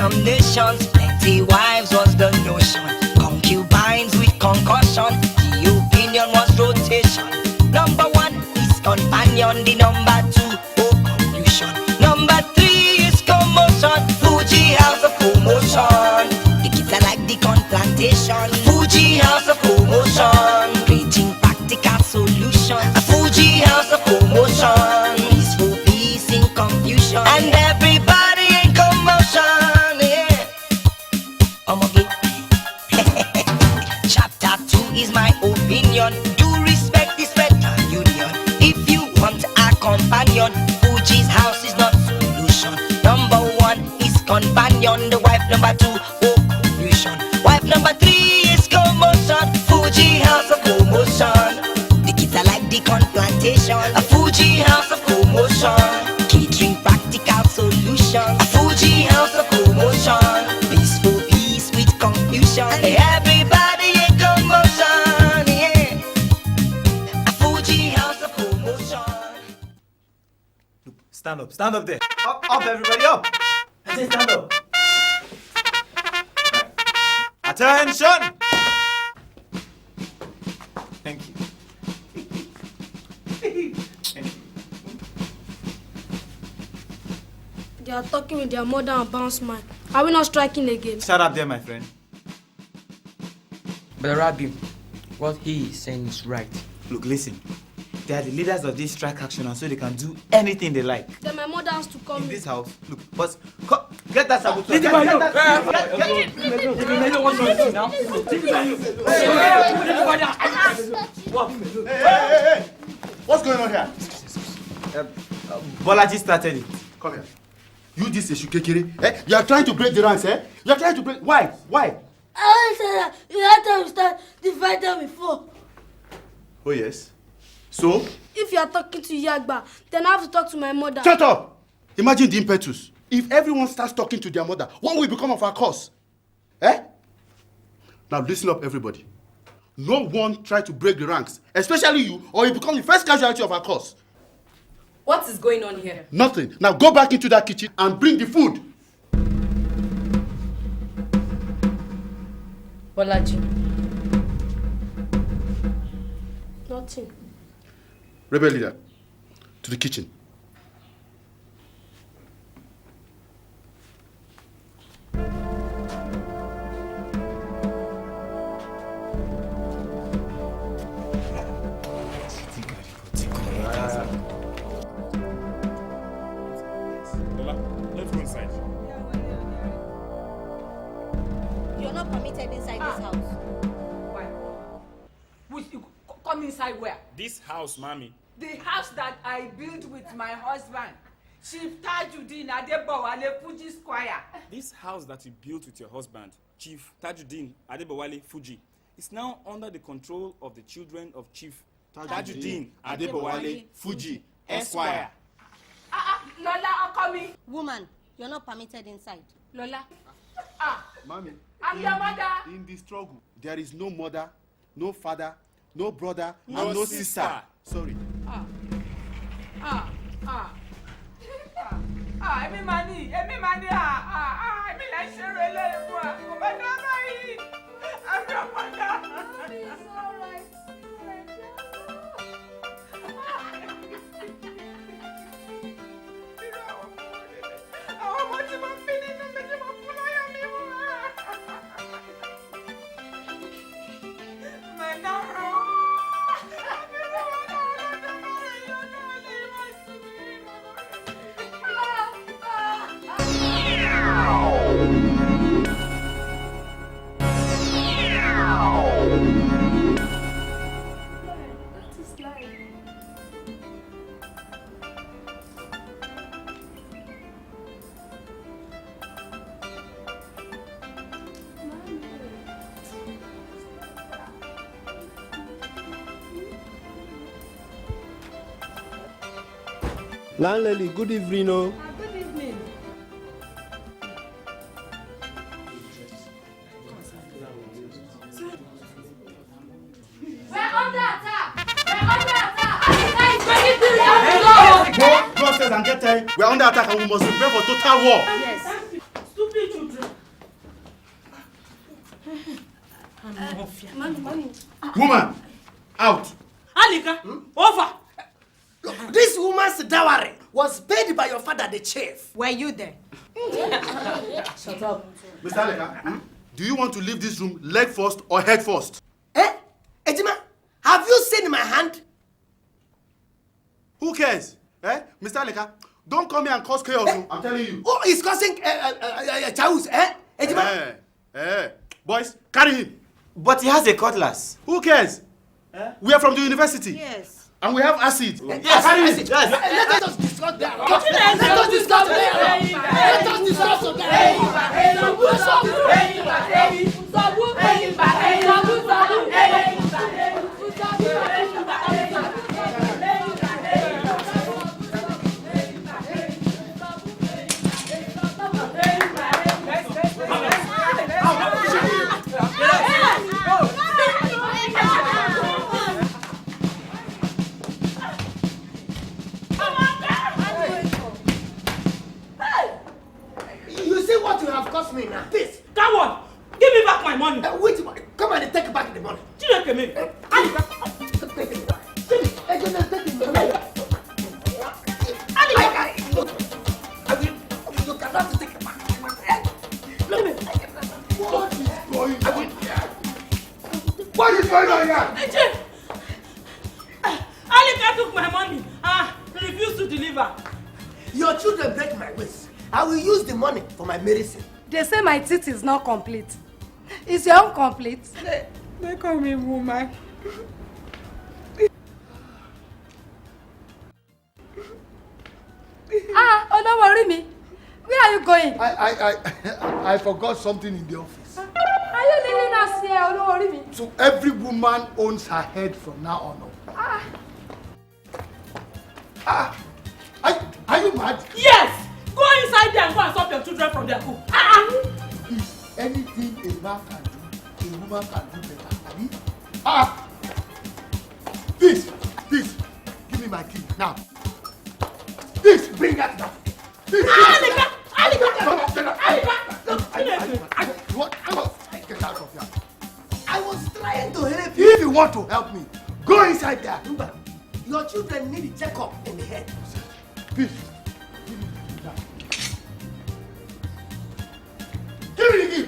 some nations. Plenty wives was the notion. Concubines with concussion. The opinion was rotation. Number one is companion. The number two, oh confusion. Number three is commotion. Fuji house of promotion. The kids are like the corn plantation. Fuji house of promotion. Preaching practical solution. A Fuji house of promotion. Peaceful peace in confusion. And everybody in commotion. Yeah. Okay. Chapter 2 is my opinion. Do respect this better union. If you want a companion, Fuji's house is not solution. Number 1 is companion. The wife number 2, oh confusion. Wife number 3 is commotion. Fuji house of promotion. The kids are like the corn plantation. A Fuji house of promotion. Catering practical solution. A Fuji house of promotion. Peaceful peace with confusion. Everybody in commotion, yeah. A Fuji house of promotion. Stand up there. Up, everybody, up. I say stand up. Attention. Thank you. They are talking with their mother and bounce man. Are we not striking again? Shut up there, my friend. But Rabbi, what he is saying is right. Look, listen. They are the leaders of this strike action, and so they can do anything they like. Then my mother has to come In this house, look, boss, get that saboteur. Hey! What's going on here? Bolaji started it. Come here. You this Eshukekere. Eh? You are trying to break the ranks, eh? You are trying to break. Why? Why? I said that you had to start the fight before. Oh yes. So? If you are talking to Yagba, then I have to talk to my mother. Shut up! Imagine the impetus. If everyone starts talking to their mother, what will become of our cause? Eh? Now listen up, everybody. No one try to break the ranks, especially you, or you become the first casualty of our cause. What is going on here? Nothing. Now go back into that kitchen and bring the food. Bolaji. Nothing. Rebel leader, to the kitchen. Let's go inside. You're not permitted inside this house. Why? Come inside where? This house, mommy. The house that I built with my husband, Chief Tajuddin Adebowale Fuji Squire. This house that you built with your husband, Chief Tajuddin Adebowale Fuji, is now under the control of the children of Chief Tajuddin Adebowale Fuji, Esquire. Lola Okomi. Woman, you're not permitted inside. Lola. Mommy, I'm your mother. in the struggle, there is no mother, no father, no brother, No and no sister. sister. Sorry. Èmi máa ní, èmi lè ṣe eré lẹ́yìn fún ẹ. Kò bá dá báyìí. I'm your mother. It's all right. Àwọn ọmọ tí mo fi nínú mi tí mo fún láyọ̀ mi wá. Mẹ́nàró. Landlady, good evening. Oh. Good evening. We're under attack. We're under attack. Guys, ready to Go upstairs and get time. We are under attack and we must prepare for total war. Yes. Stupid children. Woman, out. Alika, over. This woman's dowry was paid by your father, the chief. Were you there? Shut up. Mr. Aleka, do you want to leave this room leg first or head first? Ejima, have you seen my hand? Who cares? Mr. Aleka, don't come here and cause chaos. I'm telling you. Who is causing chaos? Ejima? Boys, carry him. But he has a cutlass. Who cares? We are from the university. Yes. And we have acid. Yes, carry him. yes. Let us discuss that. Let us discuss You see what you have cost me now? This. Come on, give me back my money. Which money? Come on and take back the money. Take me. What is going on here? Alika took my money and refused to deliver. Your children break my waist. I will use the money for my medicine. They say my teeth is not complete. Is your own complete? They call me woman. Oh, don't worry me. Where are you going? I forgot something in the office. Are you leaving us here? Oh, don't worry me. So every woman owns her head from now on. Are you mad? Yes! Go inside there and go and stop your children from their cook. Is anything a man can do, a woman can do better. Please, give me my key now. Please, bring that now. Alika! What? Get out of here. I was trying to help you. If you want to help me, go inside there. Your children need a checkup in the head. Please. Give me the key.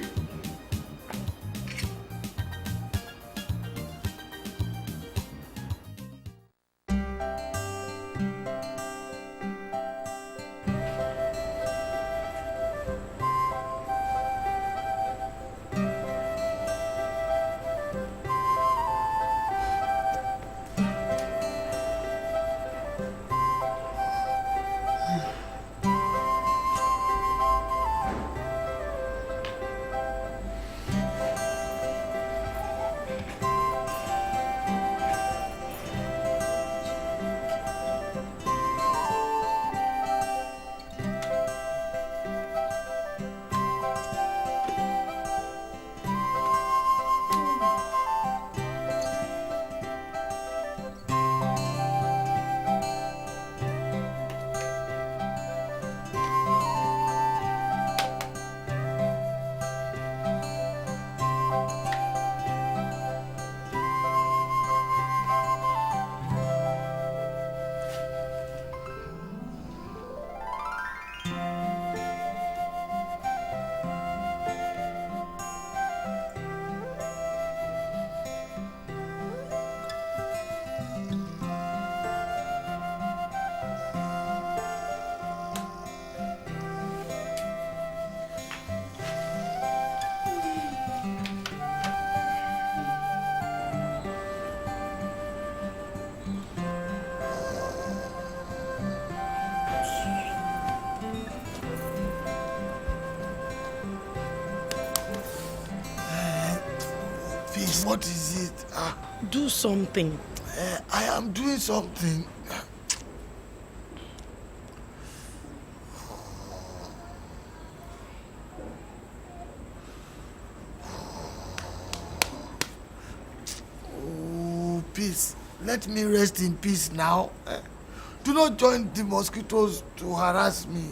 What is it? Do something. I am doing something. Oh, peace. Let me rest in peace now. Do not join the mosquitoes to harass me.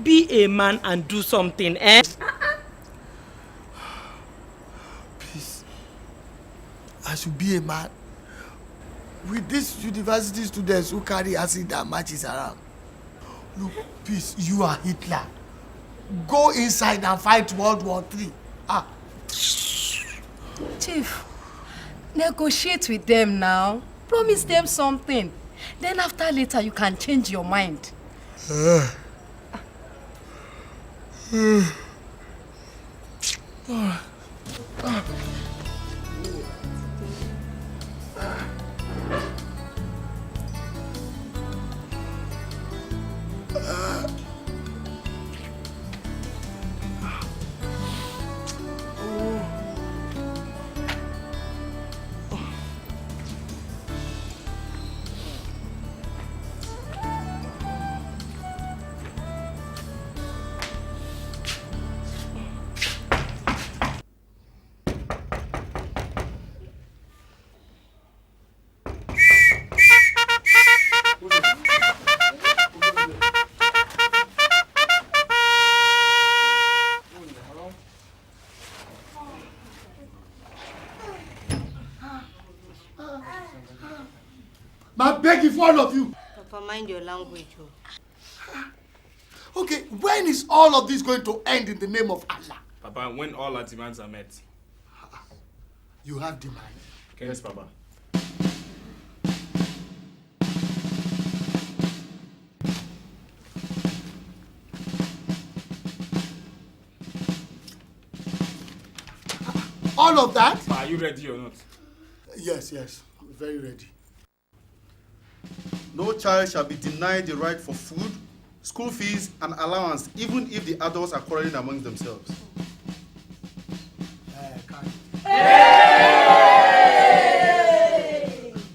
Be a man and do something, eh? Peace. should be a man. With these university students who carry acid and matches around. Look, Peace, you are Hitler. Go inside and fight World War III. Chief, negotiate with them now. Promise them something. Then after later you can change your mind. I'm begging for all of you. Papa, mind your language. Okay, when is all of this going to end in the name of Allah? Papa, when all our demands are met. You have demand. Yes, Papa. All of that? Papa, are you ready or not? Yes, very ready. No child shall be denied the right for food, school fees, and allowance, even if the adults are quarreling among themselves.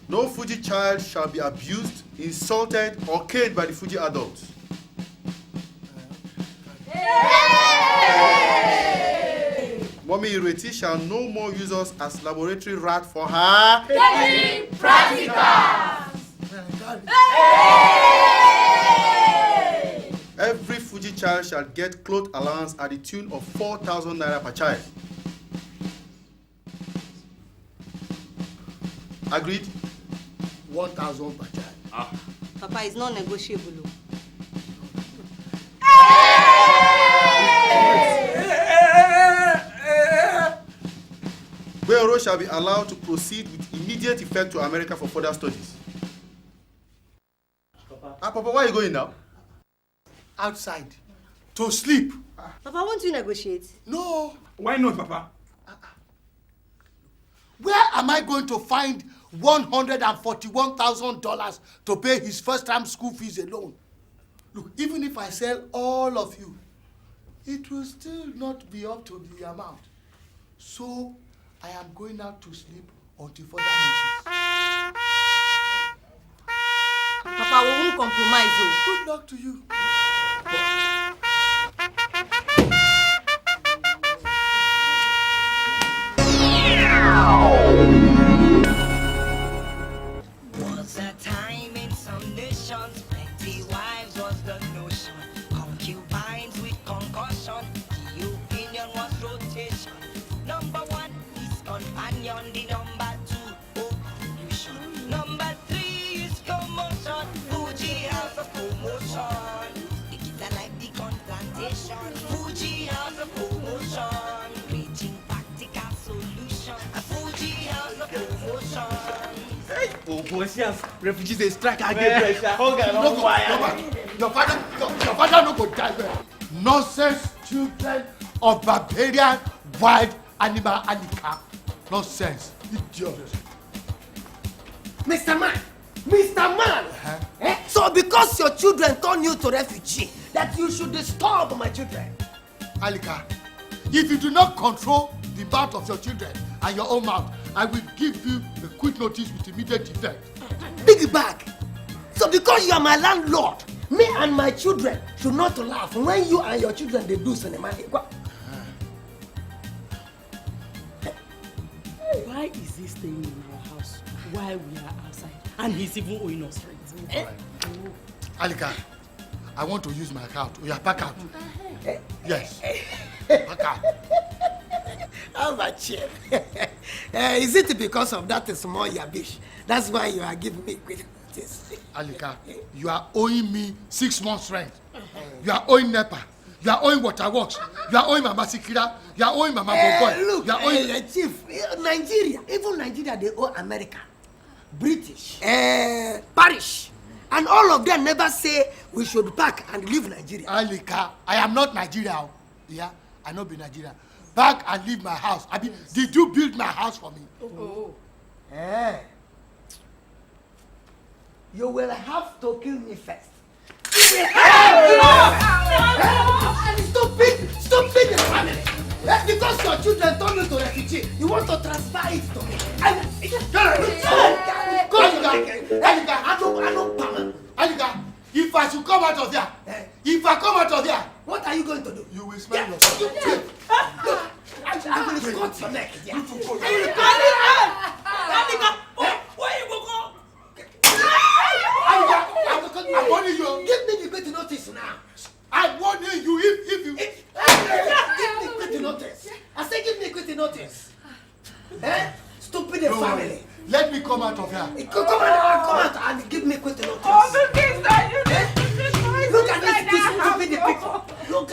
No Fuji child shall be abused, insulted, or caned by the Fuji adults. Mommy Ireti shall no more use us as laboratory rat for her Taking practicals. Every Fuji child shall get cloth allowance at the tune of 4,000 naira per child. Agreed? 1,000 per child. Papa, it's not negotiable. Beoro shall be allowed to proceed with immediate effect to America for further studies. Papa, where are you going now? Outside. To sleep. Papa, won't you negotiate? No. Why not, Papa? Where am I going to find $141,000 to pay his first-time school fees alone? Look, even if I sell all of you, it will still not be up to the amount. So, I am going out to sleep until further notice. Papa, we won't compromise. Good luck to you. Was a time in some nations, plenty wives was the notion. Concubines with concussion, the opinion was rotation. Number one is companion, the number two, pollution. Number three is commotion, Fuji has a promotion. It is like the gun plantation, Fuji has a promotion. Creating practical solution, Fuji has a promotion. Oh, Bosians, refugees they strike again. Your father no go die there. Nonsense children of barbarian wild animal Alika. Nonsense. Idiot. Mr. Man! So because your children turn you to refugee, that you should disturb my children. Alika, if you do not control the mouth of your children and your own mouth, I will give you a quick notice with immediate effect. Big bag. So because you are my landlord, me and my children should not laugh when you and your children they do cinema. Why is he staying in our house while we are outside? And he's even owing us rent. Alika, I want to use my account. Oh, yeah, pack out. Yes. Pack out. How much? Is it because of that small yabish? That's why you are giving me quick notice. Alika, you are owing me 6 months rent. You are owing NEPA. You are owing Waterworks. You are owing Mama Sikira. You are owing Mama Boboy. Look, you are owing... Chief, Nigeria, even Nigeria, they owe America, British, Parish, and all of them never say we should pack and leave Nigeria. Alika, I am not Nigeria. Yeah, I not be Nigeria. Back and leave my house. I mean, did you build my house for me? Oh. You will have to kill me first. You will have to. Stupid the family. Because your children turned into refugee, you want to transfer it to me. Alika, if I should come out of there, what are you going to do? You will smell yourself. I will cut your neck. Where you go? I'm warning you. Give me the quick notice now. I'm warning you if you... Give me quick notice. I say give me quick notice. Stupid family. Let me come out of here. Come out and give me quick notice. Oh, look at that. Look at this stupid people. Look.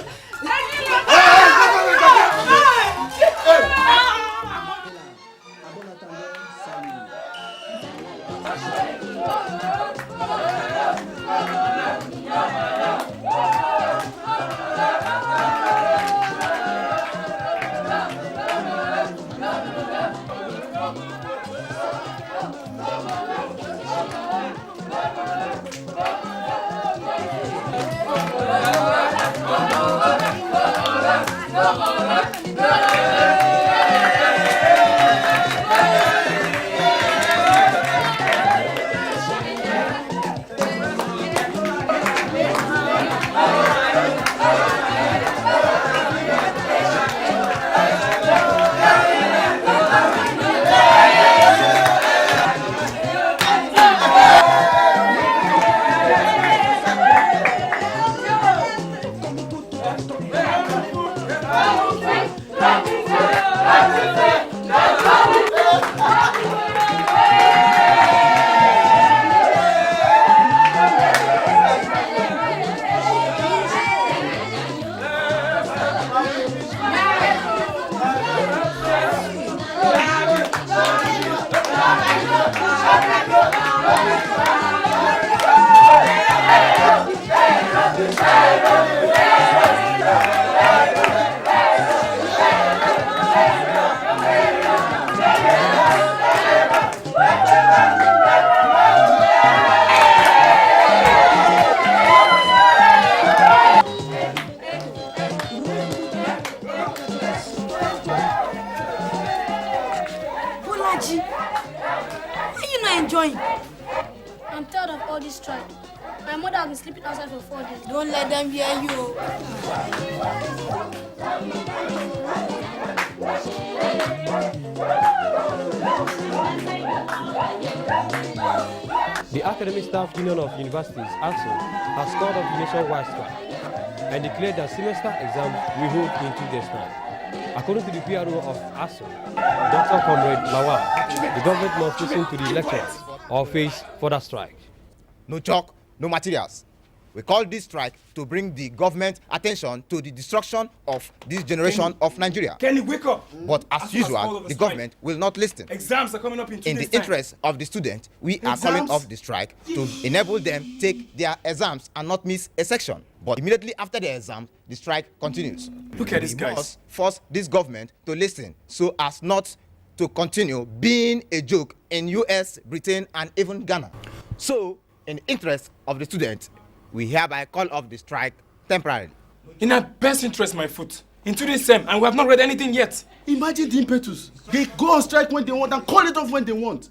I'm tired of all this strike. My mother has been sleeping outside for 4 days. Don't let them hear you. The Academic Staff Union of Universities, ASUU, has called off the nationwide strike and declared that semester exams will hold in 2 days' time. According to the PRO of ASUU, Dr. Comrade Lawal, the government must listen to the lecturers or face further strike. No chalk, no materials. We call this strike to bring the government attention to the destruction of this generation of Nigeria. Kenny, wake up! But as usual, the government will not listen. Exams are coming up in 2 days' In the time. interest of the student, we are calling off the strike to enable them take their exams and not miss a section. But immediately after the exam, the strike continues. Look at these guys. We must force this government to listen so as not to continue being a joke in US, Britain, and even Ghana. So, in the interest of the student, we hereby call off the strike temporarily. In our best interest, my foot. In 2 days' time, and we have not read anything yet. Imagine the impetus. They go on strike when they want and call it off when they want.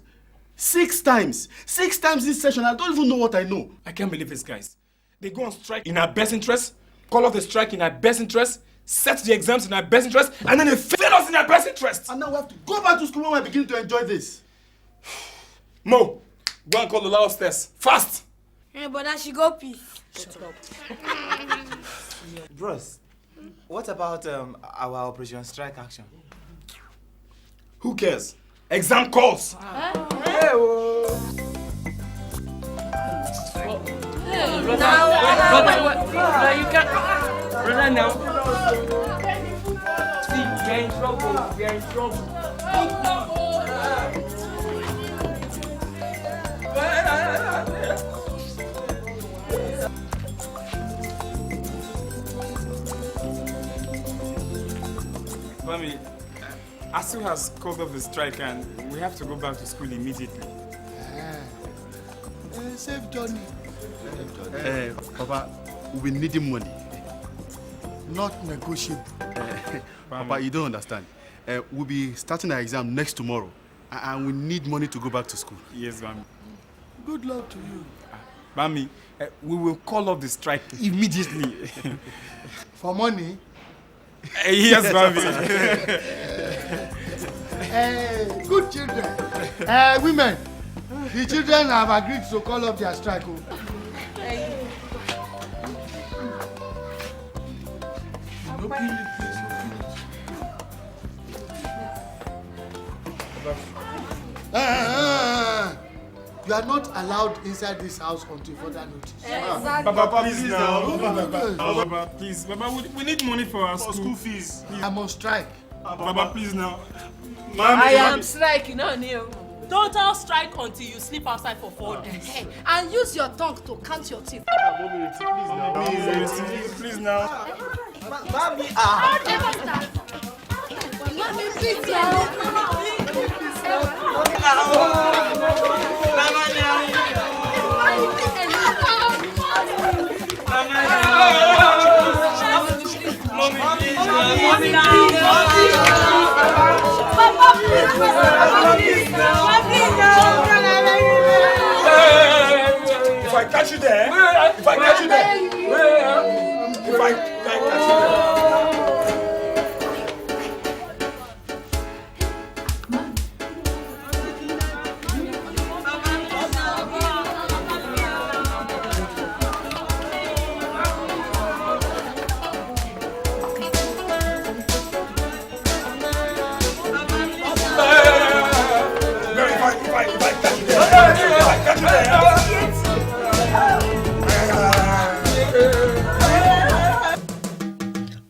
6 times. 6 times this session. I don't even know what I know. I can't believe this, guys. They go on strike in our best interest, call off the strike in our best interest, set the exams in our best interest, and then they fail us in our best interest. And now we have to go back to school when we're beginning to enjoy this. Mo, go and call the last test. Fast! Hey, but I should go pee. Shut up. Bros, what about our Operation Strike Action? Who cares? Exam calls. Brother, you can't. Brother, now. See, we are in trouble. We are in trouble. Mami, ASU has called off the strike and we have to go back to school immediately. Safe journey. Papa, we be needing money. Not negotiable. Papa, you don't understand. We'll be starting our exam next tomorrow. And we need money to go back to school. Yes, Mami. Good luck to you. Mami, we will call off the strike immediately. For money? Yes, Mami. Good children. Women, the children have agreed to call off their strike. You are not allowed inside this house until further notice. Exactly. Papa, please now. Papa, please. Papa, we need money for our school fees. Please. I'm on strike. Papa, please now. I am striking on you. Total strike until you sleep outside for 4 days. And use your tongue to count your teeth. Please now. Mommy, Mommy, please now. If I catch you there, if I catch you there, if I catch you there.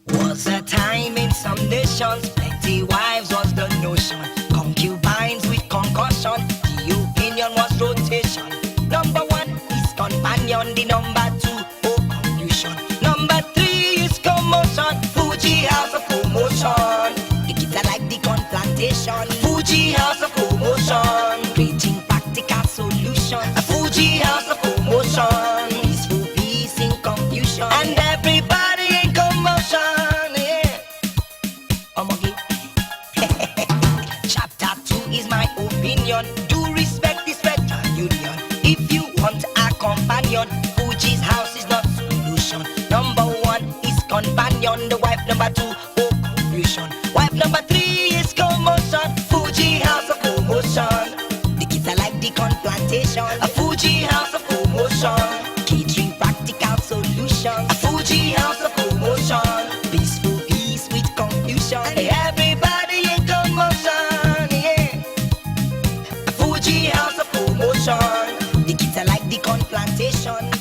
Was a time in some nations, plenty wives was the notion. Concubines with concussion, the opinion was rotation. Number 1 is companion, the number 2, conclusion. Number 3 is commotion, Fuji house of commotion. The kids are like the corn plantation, Fuji house of commotion. Preaching practical solution, a Fuji house of commotion. Peaceful peace in confusion, and everybody in commotion. Yeah. Chapter 2 is my opinion. Do respect this better union. If you want a companion, Fuji's house is not solution. Number 1 is companion, the wife. Number 2, conclusion. Wife number 3 is commotion, Fuji house of commotion. The kids are like the corn plantation, a Fuji house of commotion. Catering practical solution, a Fuji house of commotion. Peaceful peace with confusion, everybody in commotion. Yeah. A Fuji house of commotion. The kids are like the corn plantation.